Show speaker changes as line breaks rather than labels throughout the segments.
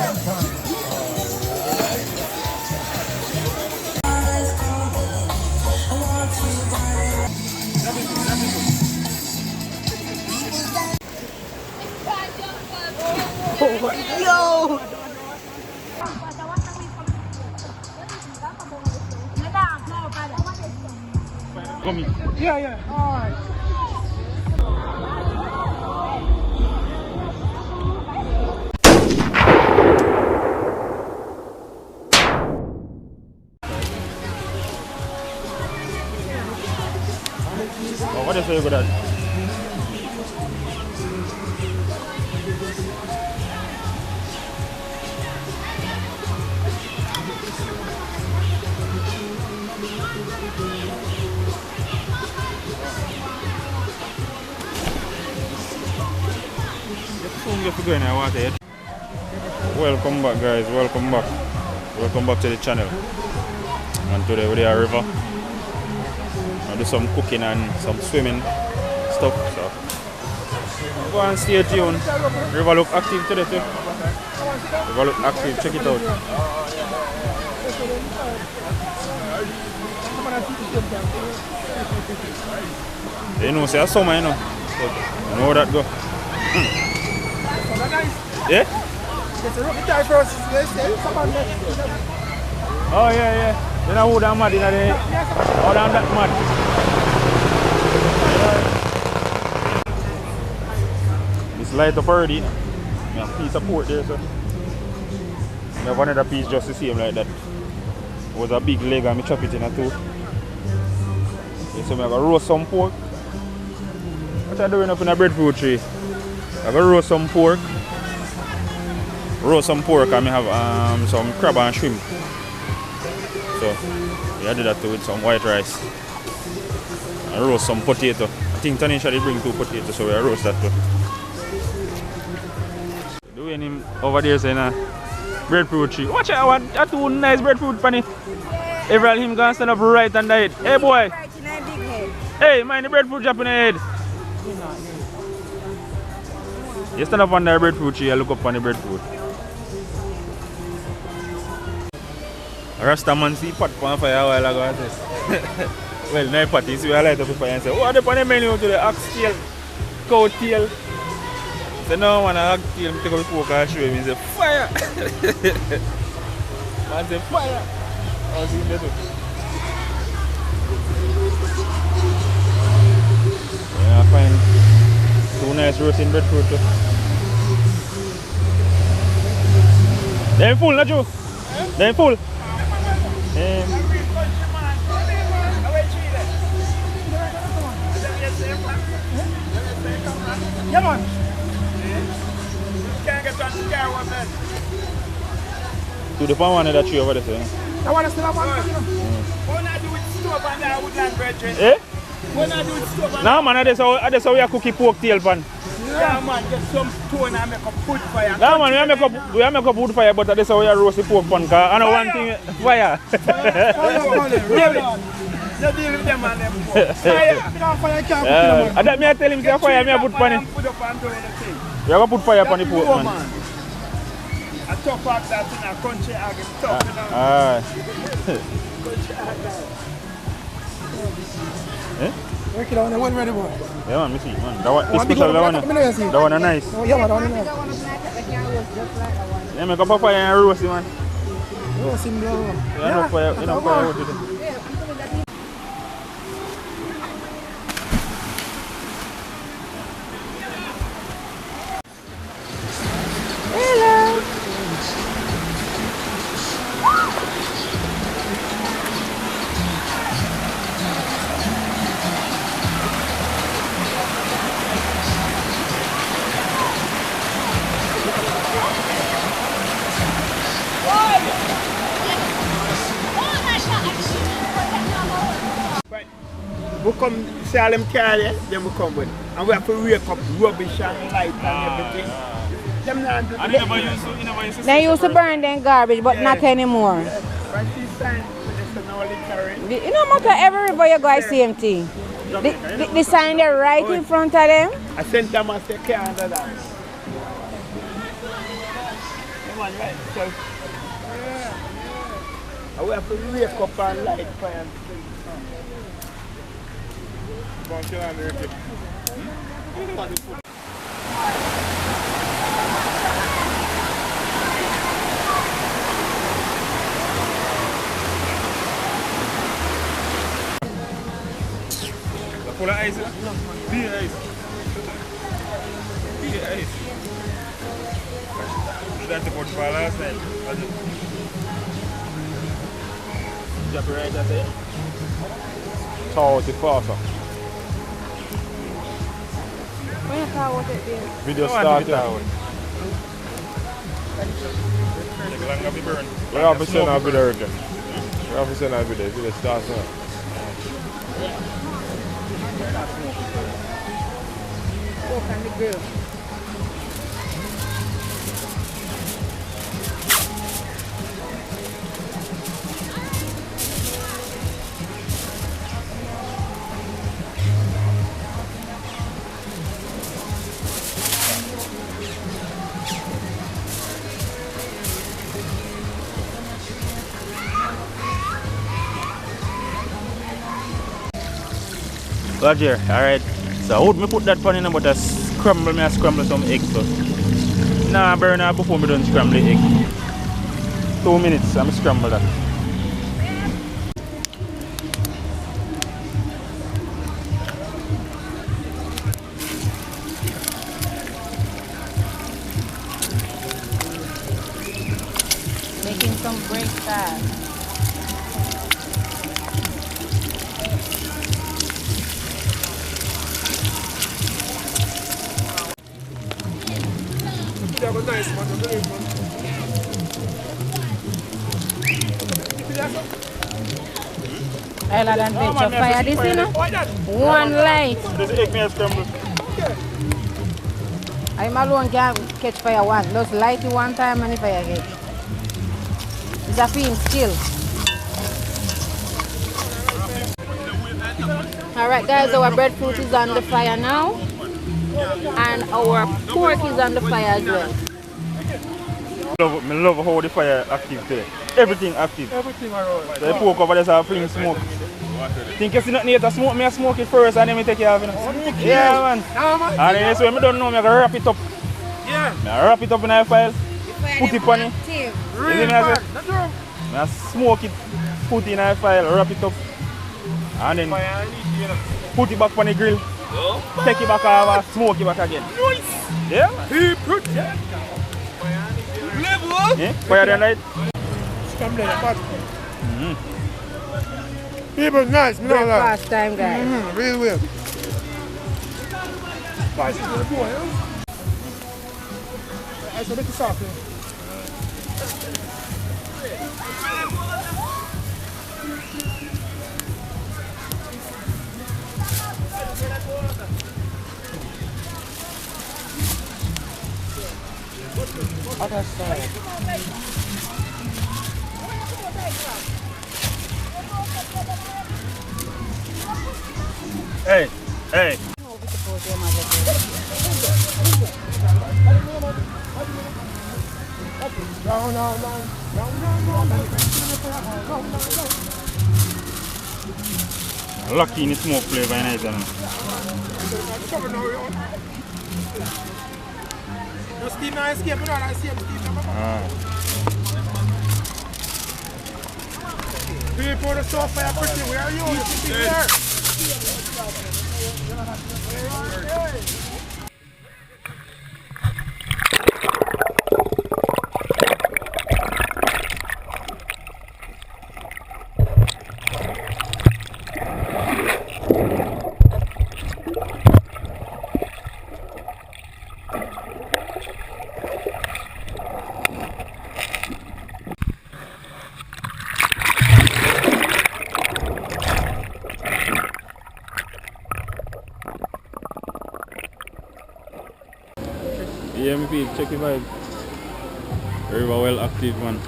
Yo!
Yeah, yeah. All right.
Oh, what is it good at? Welcome back, guys, welcome back to the channel. And today we're at river. I'll do some cooking and some swimming stuff, so go and stay tuned. River look active today too. River look active, check it out. You know, say a summer, you know. So, you know how that go. Yeah? Oh yeah. You know who that mad in there? Oh, that mad. It's light up already. A piece of pork there, so. I have another piece just the same like that. It was a big leg and I chop it in two. So I'm going to roast some pork. What am I doing up in a breadfruit tree? I'm going to roast some pork. And I have some crab and shrimp. So yeah, I do that too with some white rice. And roast some potato. I think Tanisha they bring 2 potatoes, so we roast that too. Doing him over there saying breadfruit tree. Watch out, that 2 nice breadfruit panny. Everyone him gonna stand up right and diet. Hey boy. Hey, mind the breadfruit drop in the head. You stand up on the breadfruit tree and look up on the breadfruit. Rasta man see pot on fire a while ago. Well, no pot, you see I light up the fire and say, oh, they're on the menu to the ox tail, cow tail. So now when I ox tail, I take up the pork and show him, he say, fire! Man say, fire! I see him there too. Yeah, I find 2 nice roasting breadfruit too. They're full, not you? They're full.
Yeah, man.
Can't get on the car one man.
To the one that tree over there.
I want to still have one.
What I do with stove and that woodland brethren?
Eh?
What I do with stove and
no man, that's how we are cooking pork tail pan.
yeah man, get some stone and make a wood fire.
No man, we make up wood fire, but that's how we are roast the pork pan. Cause I know one thing, fire.
You deal with them and them fire.
And that me I tell him say fire, me I put pan it.
Put up and do the thing.
We are gonna put fire on the pork man.
I top up that in a country I get top in a country
Eh?
Work it on the one ready boy.
Yeah man, me see man. That one, especially that one. That one is nice.
Yeah man, that one nice.
Yeah, make up a fire and roast it man.
Roast him bro.
Yeah, no fire, no fire with it.
We come see all them car there, then we come with. And we have to wake up rubbish and light and everything. Them not do that.
They used to burn them garbage, but not anymore.
But she signed for this no littering.
You know, matter every river you go, I see same thing. The sign there right in front of them.
I sent them as they can't do that. man, right? So, I will have to wake up and light fire.
Full of ice? Beer ice. Beer ice. That's the good for last night. Drop it right there. Thaw the faster.
When you thaw it there?
Video started. Take longer to burn. We have to send our video again. We have to send our video. Video starts now.
Pork on the grill.
Roger, alright. So how would me put that pan in but I scramble some eggs so. Nah, burn up before me done scramble the egg. 2 minutes, I'm scramble that.
Making some breakfast.
That was nice, man.
Island and Venture fire this, you know? One light.
Does the egg me scramble?
I'm alone can catch fire one. Just light it one time and the fire get. It's a film still. Alright guys, our breadfruit is on the fire now. And our pork is on the fire as well.
I love how the fire active today. Everything active.
Everything around.
So the pork over there is a free smoke. Think you see nothing yet to smoke, me I smoke it first and then me take care of it. Yeah man. And then so when I don't know, I can wrap it up.
Yeah.
I wrap it up in a file, put it on it.
Real bad. That's true.
I smoke it, put it in a file, wrap it up. And then put it back on the grill. Take it back over, smoke it back again.
Nice.
Yeah?
People. Level.
Yeah? Fire the night?
Scramble that bad. People nice, me not lie.
Breakfast time guys.
Real weird. Spicy to the boy, huh? I said make it soft.
Other side.
Hey, hey. Lucky in the smoke flavor in it.
No steam now escape, no, I see him steam now. People, the sofa are pretty. Where are you? You see there?
Yeah, me check the vibe. Very well active man.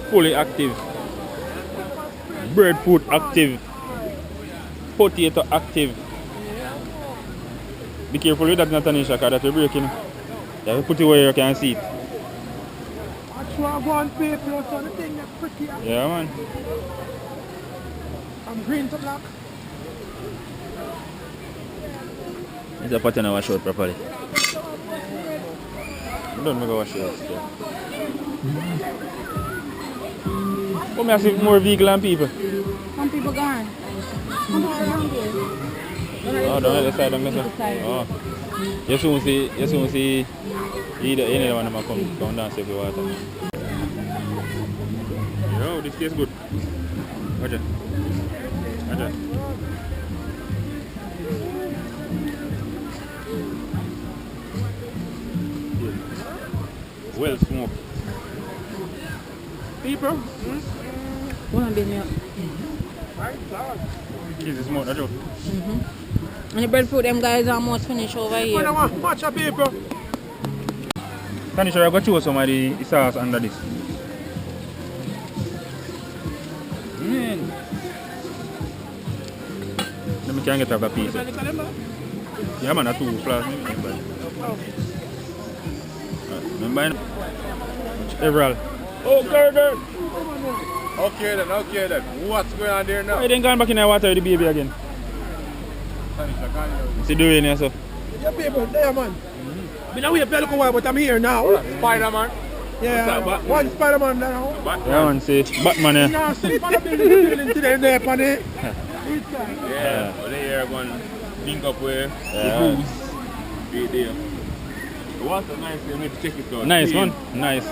Fully active. Breadfruit active. Potato active. Be careful with that Natanisha because that's breaking. You have to put it where you can see it.
So I go on paper, so the thing that's pretty.
Yeah, man.
I'm green to black.
It's a pattern I wash out properly. Don't make a wash out. Come here, see more vehicle and people.
Some people gone. Come around here.
Oh, down the side, down the side. Oh. You soon see either one of them come down save the water. Yo, this tastes good. Watch it. Watch it. Well smoked.
People.
Wanna be milk.
Kids is smoked, that's all.
And the breadfruit, them guys are almost finished over
I
here.
don't want much of people.
Tanisha, I got you some of the sauce under this. Let me can get up a piece. Yeah, man, that's 2 flask. Remember? Everall. Oh, girl.
Okay then. What's going on there now?
I didn't go back in the water with the baby again. What's he doing here, so?
Yeah, people, there, man. Been away for a little while, but I'm here now.
Spider-Man.
Yeah, one Spider-Man now.
Yeah, man, see, Batman here.
Now, see, for the building today, there, on it.
Yeah. Well, they are going to link up where
Yeah.
the booze. Right there. The water nice, you need to check it out.
Nice
Clean.
one, nice.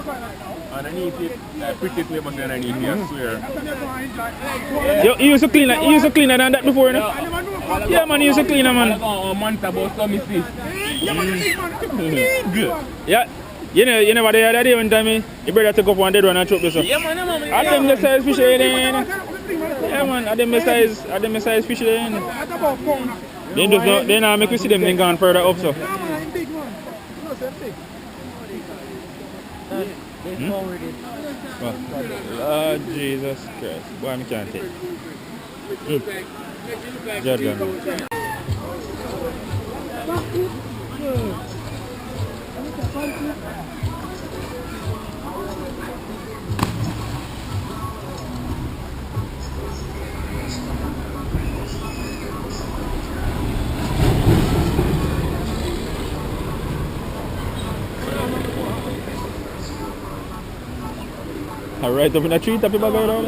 Underneath it, pretty clear but underneath me, I swear.
You used to clean that, you used to cleaner than that before, you know? Yeah, man, you used to cleaner,
I
man.
got a month about some mistake. Good.
Yeah, you never there that day one time, your brother took up one dead one and chopped this up.
Yeah, man.
I them the size fish there, yeah, man, I them the size fish there. They now make we see them then gone further up, so. Oh, Jesus Christ. Boy, I can't take it. Jordan. Right up in the tree, tapi bagai orang.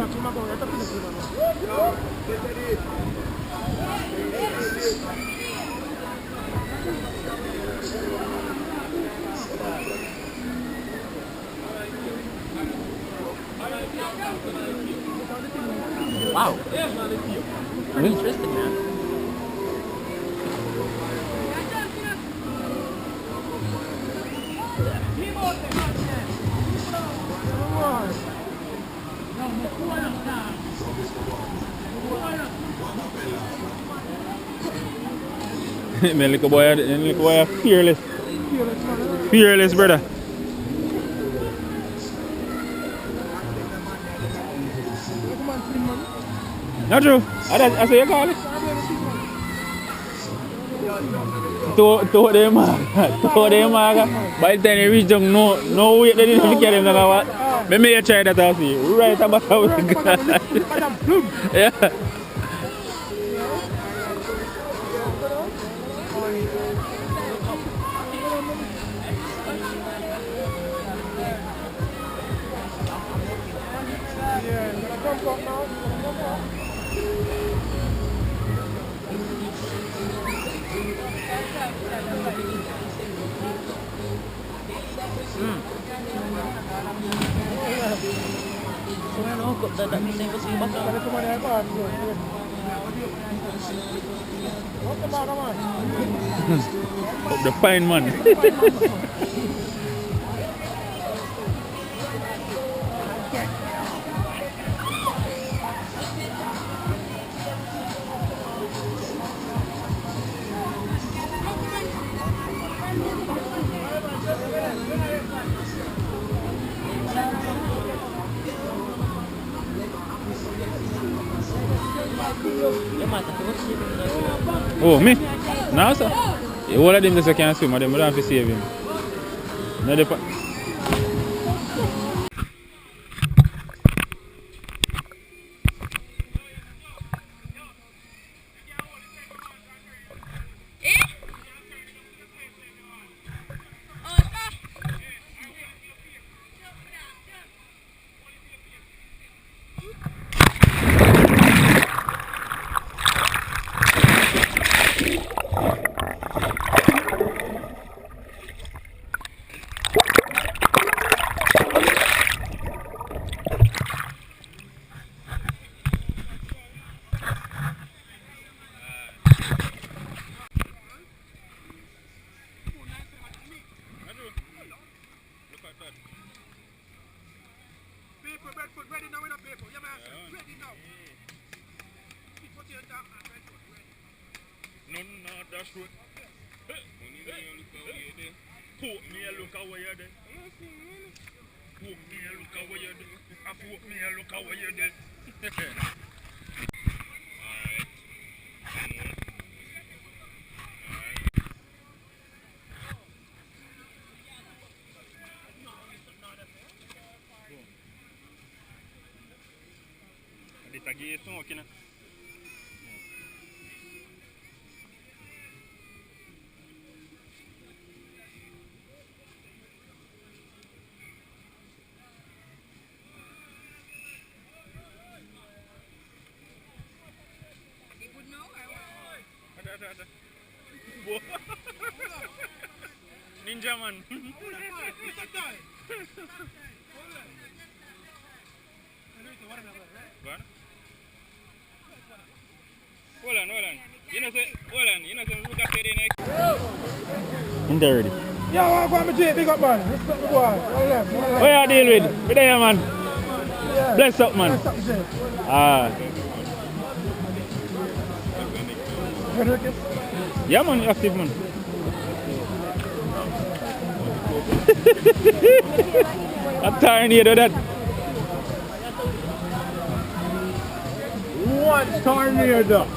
Wow. Pretty interesting, man.
Man, little boy fearless. Fearless, brother. Not true. I say you call it. To them, by the time they reach them, no weight they didn't get him. Let me try that out see. Right about how we got. Yeah. The fine man. Oh, me? No, sir. All of them just can't swim, and them don't have to save him. No,
No, that's right. Put me a look away there. Put me a look away there. Put me a look away there. Alright. Alright. Detta ger sakerna. Ninja man. Hold on. You know look at it next.
In there already.
Yeah, I'm going to big up, man. Respect the boy.
What you deal with? Be there, man.
Yeah.
Bless up, man. Ah. Yeah, man, active, man. I'm tired of that.
What tornado?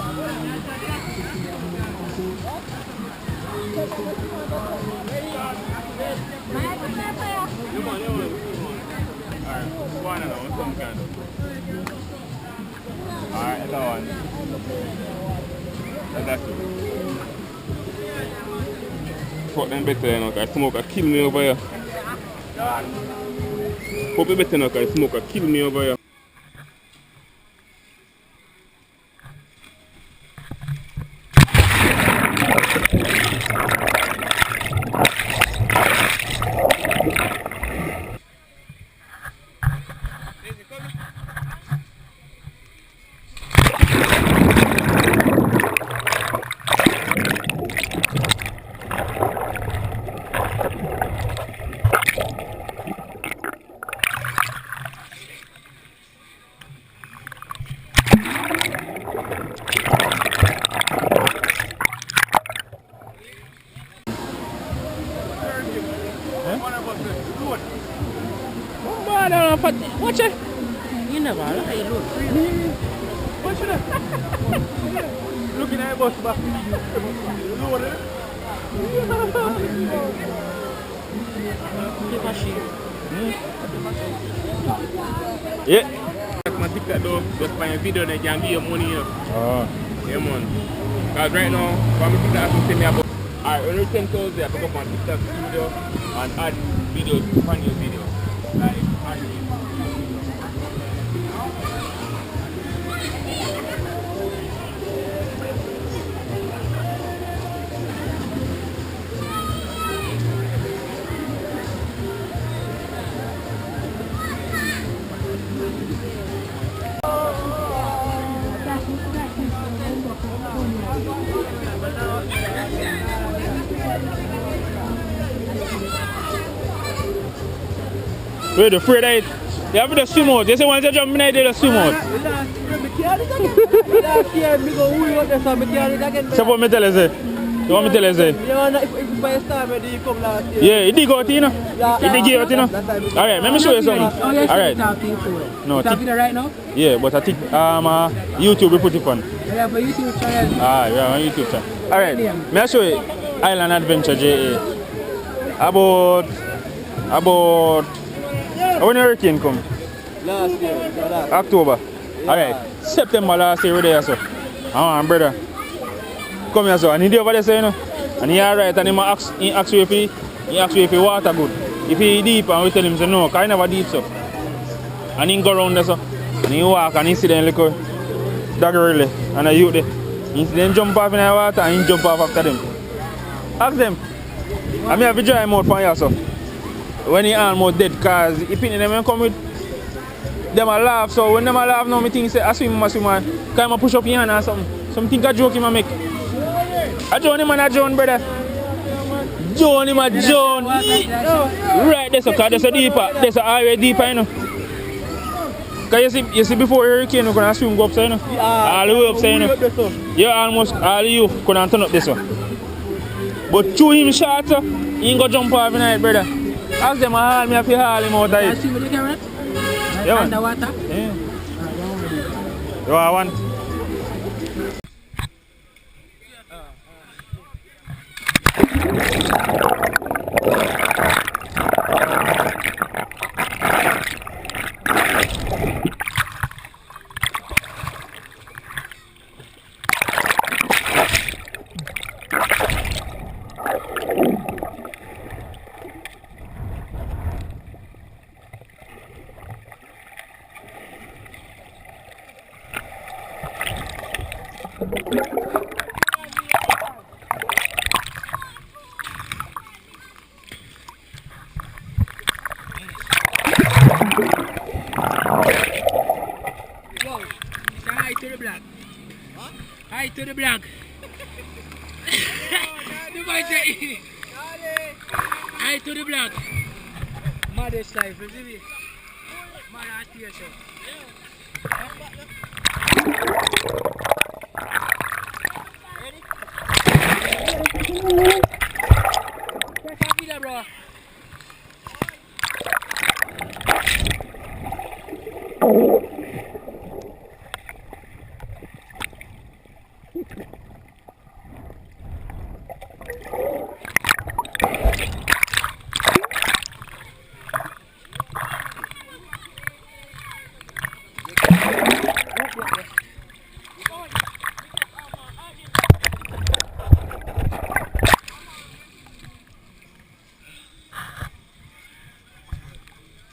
Alright, that one. That's it. Fuck them better, you know, because smoke a kill me over here. Hope you better, you know, because smoke a kill me over here. Watch it.
You never lie, you look free.
Watch it. Looking at boss back.
Yeah.
My TikTok though, just find a video that can give you money.
Oh.
Yeah, man. Because right now, from TikTok, I can tell me about. Alright, when you 10,000, I pick up on TikTok studio and add videos, funny videos. Like, add
Wait, the free day. You have the swim out. You say once you jump in there, the swim out. So what me tell you say? You want me tell you say? Yeah, he dig out, you know. He dig out, you know. Alright, let me show you something. Alright. No,
right now?
yeah, but I think YouTube we put it on.
Yeah, for YouTube channel.
Ah, yeah, on YouTube channel. Alright, may I show you Island Adventure JA. About when the hurricane come?
Last year.
October. Alright, September last year we there, so. Brother. Come here, so. And he there over there, so, you know. And he alright, and he ask you if he water good. If he deep, and we tell him, so no, because he never deep, so. And he go around there, so. And he walk, and he see them little dog really, and a youth there. He then jump off in the water, and he jump off after them. Ask them. I mean, I have to dry him out for you, so. When he almost dead, because if them come with them a laugh, so when them a laugh now, I think say I swim, because I push up your hand or something. Some think a joke him a make. A John him and a John, brother. John him a John. Right there, so because there's a deeper, there's a highway deeper, you know. Cause you see before hurricane, we're gonna swim go upside, you know? All the way upside, you know? Yeah, almost all you gonna turn up this one. But through him short, he ain't gonna jump off tonight, brother. Ask them haul me if you haul him out of it. Yeah, man.
Underwater?
Yeah. You want one?
Hi to the block. What? Hi to the block. Hi to the block. Modest life, isn't it? Modest station. Ready? Check out video, bro.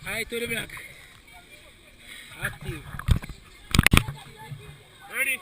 Hi to the block. Active. Ready?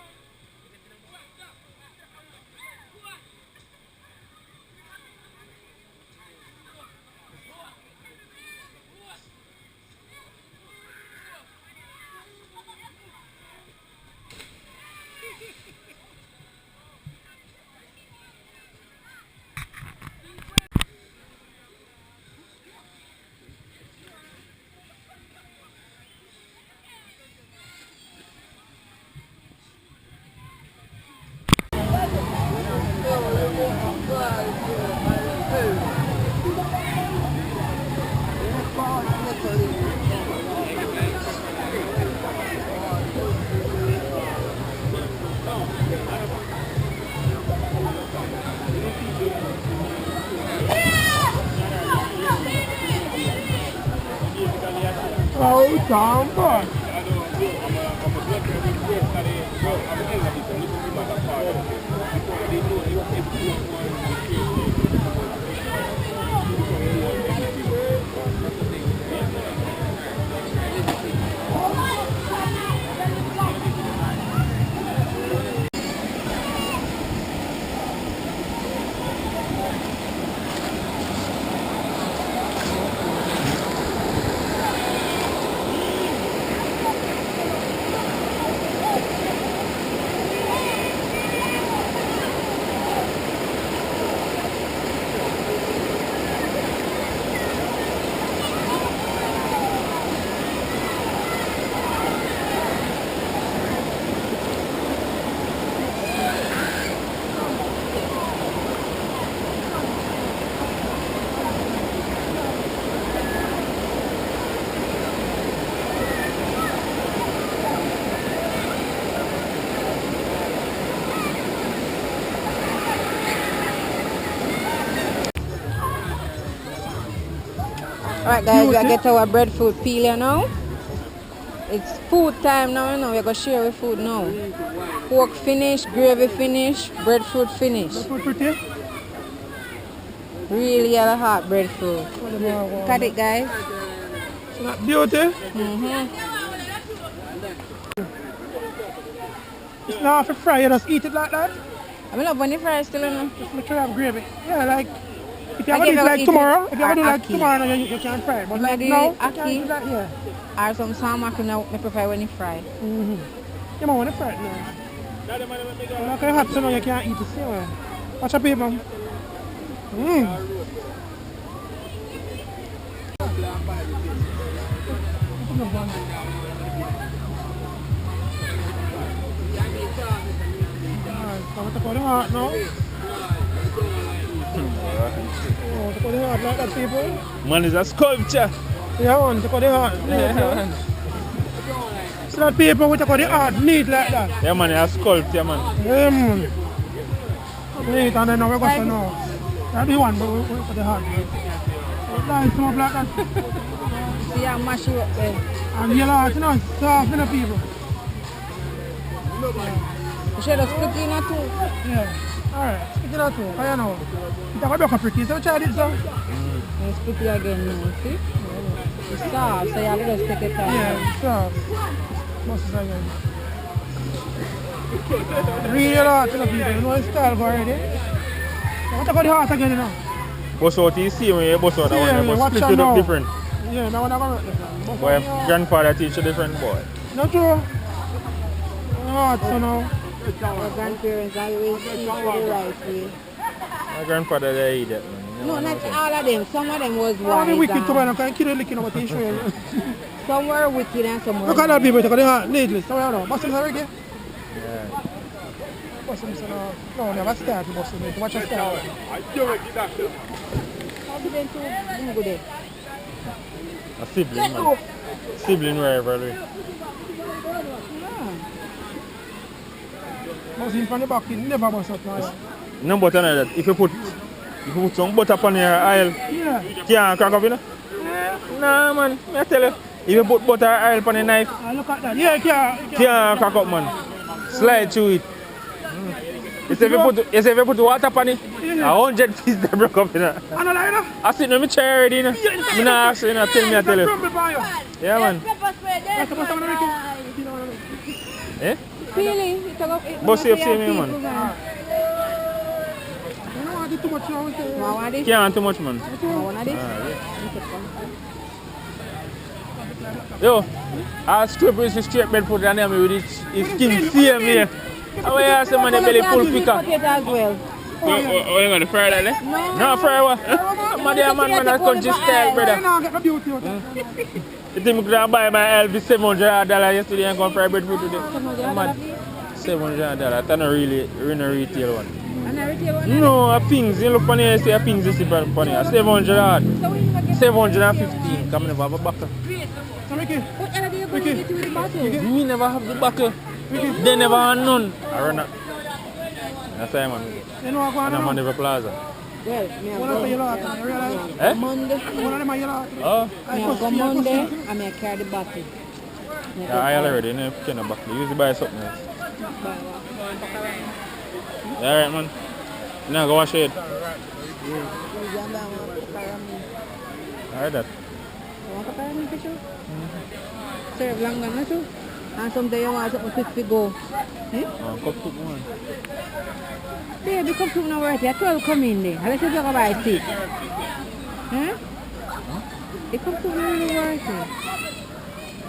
Oh, Tom, boy.
Alright guys, we are get our breadfruit peel here now. It's food time now, you know. We're going to share with food now. Pork finish, gravy finish, breadfruit finish. Really yellow hot breadfruit. Cut it guys.
It's not beauty. It's not for fry, you just eat it like that.
I love when you fry still in there.
Just make sure you have gravy. Yeah, like if you ever do it like tomorrow, if you ever do like tomorrow, you can't fry. But like now, you can't do that, yeah.
Or some salmon now, I prefer when you fry.
You might want to fry it now. You're not going to hot so now you can't eat it. See, watch your people. want to put the heart now. Oh, to put the heart like that, people.
Man is a sculpture.
Yeah, man, to put the heart. Yeah. So that people with the heart neat like that.
Yeah, man, a sculpture, man.
Yeah, man. Neat, and then we're going to know. That's the one, but we put the heart. Nice, come up like that.
See how much you up there.
And yellow heart, you know, soft in the people.
You should have split in a two.
Yeah. Alright, split in a two. I know. It's a bit of pretty, so try it, so.
You split it again now, see? It's soft, so you have to just take it time.
Yeah, it's soft. Must say again. Real yellow heart to the people, you know it's style go already. I want to go the heart again, you know.
Bust out you see when you bust out that one, you must split it up different.
Yeah, that one I got different.
Boy, grandfather teach a different boy.
Not true. Heart, so now.
Our grandparents always teach you the right way.
My grandfather they eat that, man.
No, not all of them. Some of them was
All
wise.
the wicked to man, I can't kill licking over the show.
Some were wicked and some were
Look at that people, they got the heart needless. So I know. Bust them already?
Yeah.
Bust them, so no, never start to bust them. Watch your start.
How did them two do good?
A sibling, man. Sibling wherever.
Bust him from the back, he never bust up now.
No butter like that. If you put some butter upon your oil,
Yeah.
can't crack up, you know? Nah, man. I tell you. If you put butter or oil upon the knife,
Look at that. Yeah,
can't crack up, man. Slide through it. If you put water upon it, 100 pieces they broke up, you know?
I don't like that.
I sit in my chair already, you know? I'm not asking, you know, tell me, I tell you. Yeah, man.
That's what's on the wicked.
Eh?
Feeling,
Boss you see me, man.
You don't want to do too much now.
I want this.
Can't too much, man.
I want this.
Yo, I strip is straight Breadfruit and then with his skin same here. How you ask man the belly full picker?
As well.
What you going to fry that, eh? No, fry what? Man, that's country style, brother.
No, get the beauty out.
You think we could buy my Elvis $700 yesterday and come fry Breadfruit today? Man, $700. That's not really a retail one.
And a retail one?
No, a pings. You look on here, say a pings is $700. $715. Come never have a buckle.
What are you going to get with the bottle?
Me never have the buckle. They never have none. I run up. That's why man.
You know what
I'm
I'm
on the plaza.
Well,
One of them yellow heart, you realize?
Eh?
Monday.
One of them are yellow heart.
Oh,
I go Monday and I carry the bottle.
yeah, I already know kind of buckle. Use it buy something else. Yeah, alright, man. Now go wash it. Alright, that.
Serve lang na too. And someday you want something quick to go.
Cup soup, man.
Yeah, the cup soup not worth it. 12 come in there. Unless you go buy it. Huh? The cup soup not really worth it.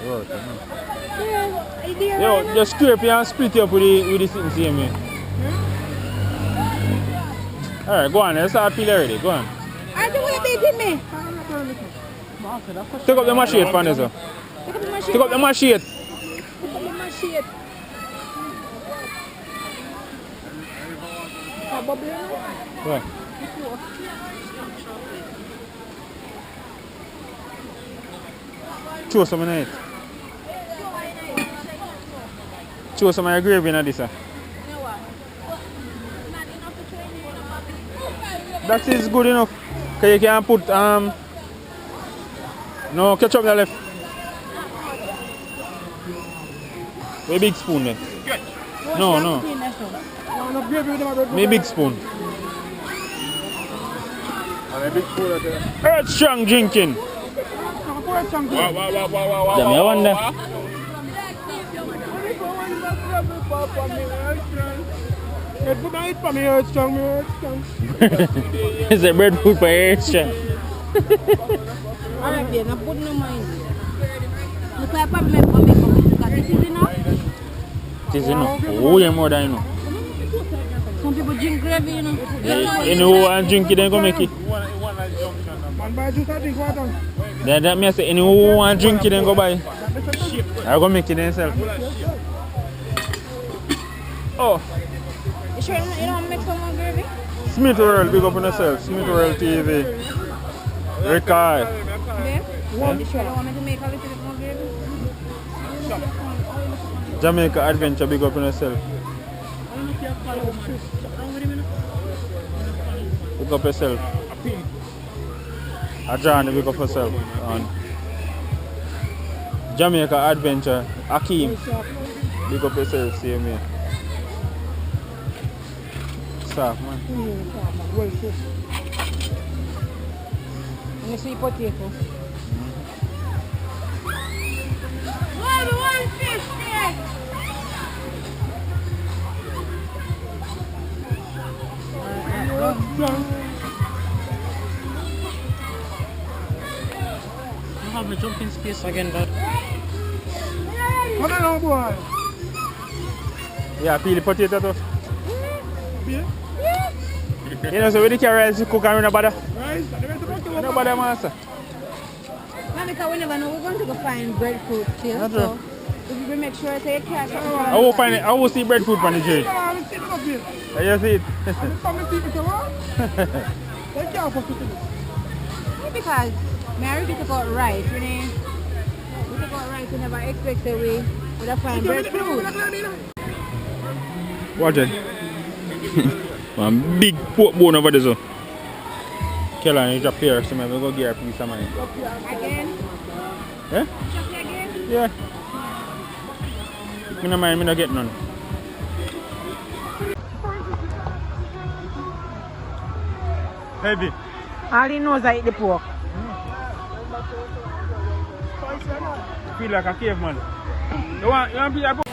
Worth it, man.
Yeah, idea.
Yo, just scrape it and split it up with the thing, see me. Alright, go on. Let's start peel already. Go on.
I don't want to beat me.
Take up the machete, Vanessa. Take up the machete.
Shit.
What? Throw some in it. Throw some of your gravy in this. That is good enough. Okay, you can put no ketchup in the left. A big spoon then. No. Maybe big spoon. Earth strong drinking. Damn, I wonder. It's a breadfruit for Earth strong.
Alright, then I put no mind. Look, I probably make a this is enough.
It is enough. Oh, yeah, more than enough.
Some people drink gravy, you know.
You know who want to drink it, then go make it. That means anyone who want to drink it, then go buy. I go make it themselves. Oh.
sure you don't make some more gravy?
Smith World, big up on yourself. Smith World TV. Ricky.
Babe? You sure you don't want me to make a little bit more gravy?
Jamaica Adventure, big up on yourself. Big up yourself. Ajani, big up yourself. And Jamaica Adventure, Akeem, big up yourself, same here. Staff, man.
And the sweet potato.
You have a jumping space again, Dad. What a long boy.
Yeah, peel the potato too.
Yeah.
You know, so when you carry rice, you cook and nobody.
Rice,
Nobody, master.
No, because we never know we're going to go find breadfruit still.
That's
So
right.
we make sure to take care of something.
I will find it. I will see breadfruit on the tree. You see it?
Because Mary took out rice, we took out rice, we never expected we would have find breadfruit.
Watch it. One big pork bone over there. So. Kellan, you drop here, so maybe go get a piece of mine.
Again?
Eh?
Chocolate again?
Yeah. I don't mind, I don't get none. Heavy.
All he knows is I eat the pork.
Feel like a caveman. You want to be a pork?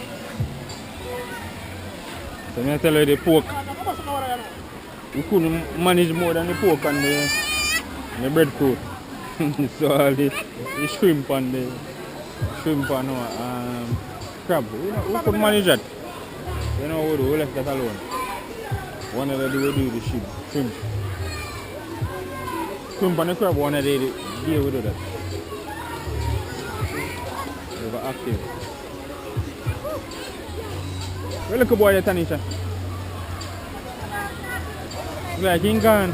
So I tell you the pork. We couldn't manage more than the pork and the breadfruit. So all the shrimp and the crab. We couldn't manage that. You know what we do? We left that alone. One of the day we do the shrimp. Shrimp and the crab, one of the day we do that. We were active. Well, look at boy, Tanisha. Like him gone.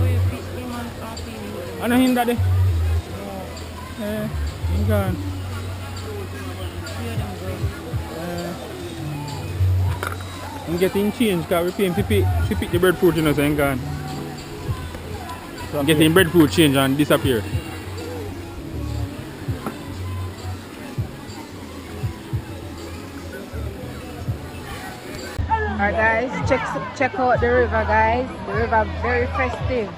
I know him daddy. Yeah, him gone. I'm getting changed because we pay him to pick the breadfruit, you know, so him gone. So I'm getting breadfruit change and disappear.
Alright guys, check out the river guys. The river very festive.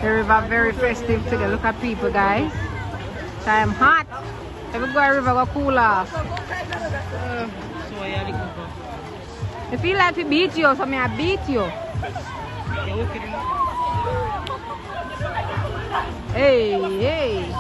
The river very festive today. Look at people guys. Time hot. If we go to the river go cool off. You feel like we beat you, so I beat you. Hey.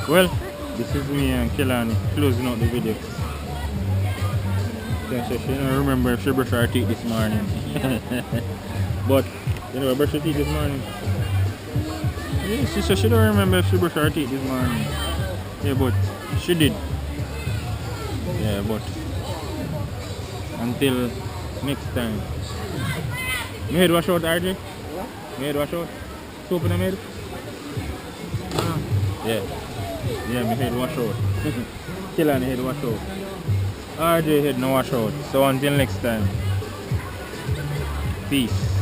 Well, this is me and Kellan closing out the video. She don't remember if she brushed her teeth this morning. But, you know, brush her teeth this morning. Yeah, she said she don't remember if she brushed her teeth this morning. Yeah, but she did. Yeah, but until
Next time. Me head wash out, RJ? Me head wash out? Soap in the head? Yeah. Yeah, me head wash out. Killer head wash out. RJ head no wash out. So until next time. Peace.